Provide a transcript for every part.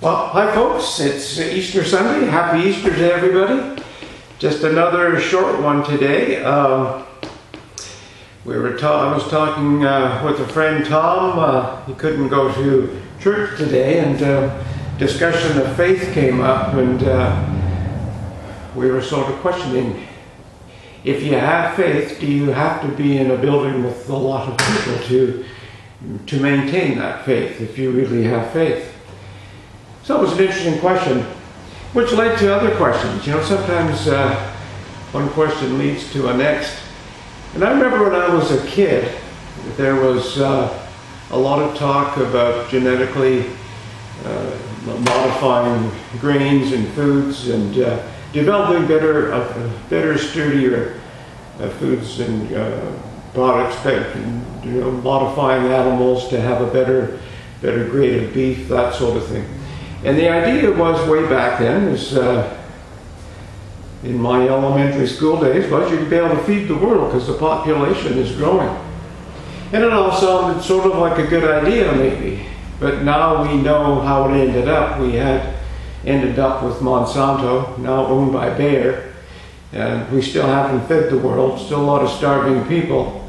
Well, hi folks, it's Easter Sunday. Happy Easter to everybody. Just another short one today. I was talking with a friend, Tom. He couldn't go to church today, and discussion of faith came up, and we were sort of questioning, if you have faith, do you have to be in a building with a lot of people to maintain that faith, if you really have faith? So it was an interesting question, which led to other questions. You know, sometimes one question leads to a next. And I remember when I was a kid, there was a lot of talk about genetically modifying grains and foods and developing better, sturdier foods and products, modifying animals to have a better grade of beef, that sort of thing. And the idea was, way back then, is in my elementary school days, was you'd be able to feed the world because the population is growing. And it all sounded sort of like a good idea, maybe. But now we know how it ended up. We had ended up with Monsanto, now owned by Bayer, and we still haven't fed the world. Still a lot of starving people,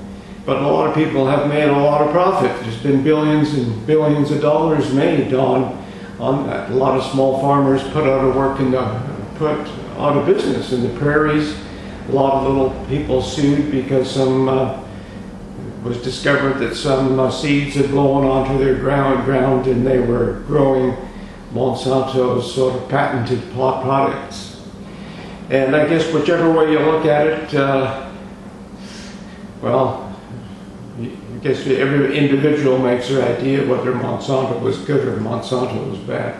but a lot of people have made a lot of profit. There's been billions and billions of dollars made on that. A lot of small farmers put out of work and put out of business in the prairies. A lot of little people sued because was discovered that some seeds had blown onto their ground and they were growing Monsanto's sort of patented products. And I guess whichever way you look at it, I guess every individual makes their idea whether Monsanto was good or Monsanto was bad.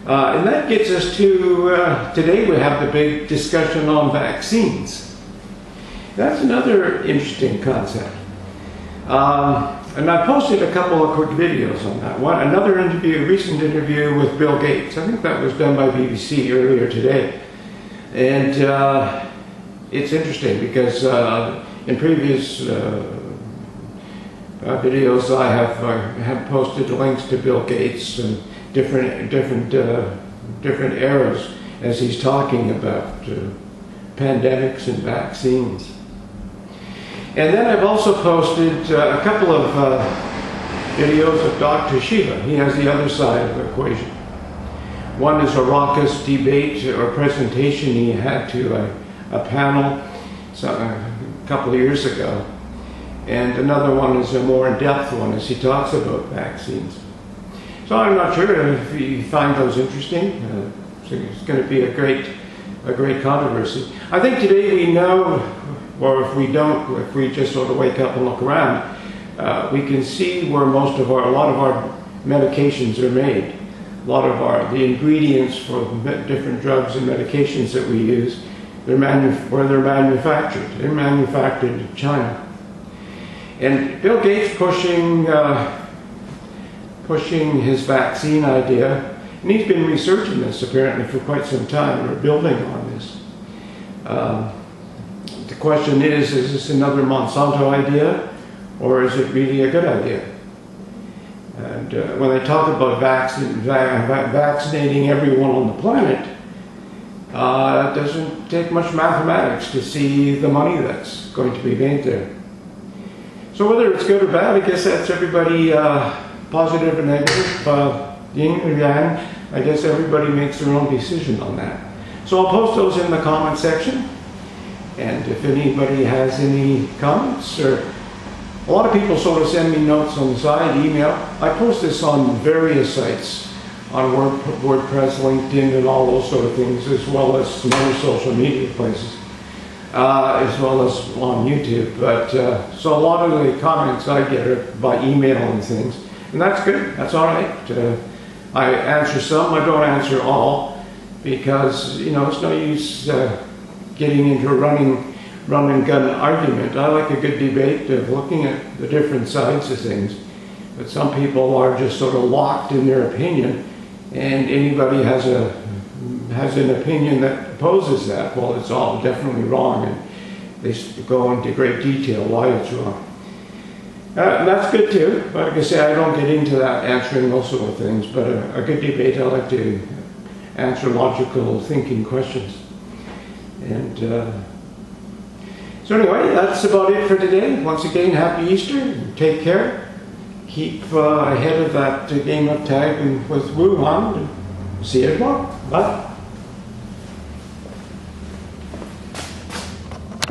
And that gets us to, today we have the big discussion on vaccines. That's another interesting concept. And I posted a couple of quick videos on that one. Another recent interview with Bill Gates. I think that was done by BBC earlier today. And it's interesting because in previous videos I have posted links to Bill Gates and different eras as he's talking about pandemics and vaccines. And then I've also posted a couple of videos of Dr. Shiva. He has the other side of the equation. One is a raucous debate or presentation he had to a panel a couple of years ago. And another one is a more in-depth one as he talks about vaccines. So I'm not sure if you find those interesting. It's going to be a great controversy. I think today we know, or if we don't, if we just sort of wake up and look around, we can see where a lot of our medications are made. A lot of the ingredients for different drugs and medications that we use, where they're manufactured. They're manufactured in China. And Bill Gates pushing his vaccine idea, and he's been researching this apparently for quite some time, or building on this. The question is this another Monsanto idea, or is it really a good idea? And when they talk about vaccinating everyone on the planet, it doesn't take much mathematics to see the money that's going to be made there. So whether it's good or bad, I guess that's everybody, positive and negative, yin or yang. I guess everybody makes their own decision on that. So I'll post those in the comment section. And if anybody has any comments, or a lot of people sort of send me notes on the side, email. I post this on various sites, on WordPress, LinkedIn, and all those sort of things, as well as some other social media places, as well as on YouTube. But so a lot of the comments I get are by email and things, and that's good. That's all right. I answer some. I don't answer all, because it's no use getting into a run and gun argument. I like a good debate of looking at the different sides of things, but some people are just sort of locked in their opinion, and anybody has an opinion that opposes that, well, it's all definitely wrong, and they go into great detail why it's wrong. That's good too. Like I say, I don't get into that answering those sort of things, but a good debate, I like to answer logical thinking questions. And so anyway, that's about it for today. Once again, happy Easter. Take care. Keep ahead of that game of tag with Wuhan. See you tomorrow. Bye.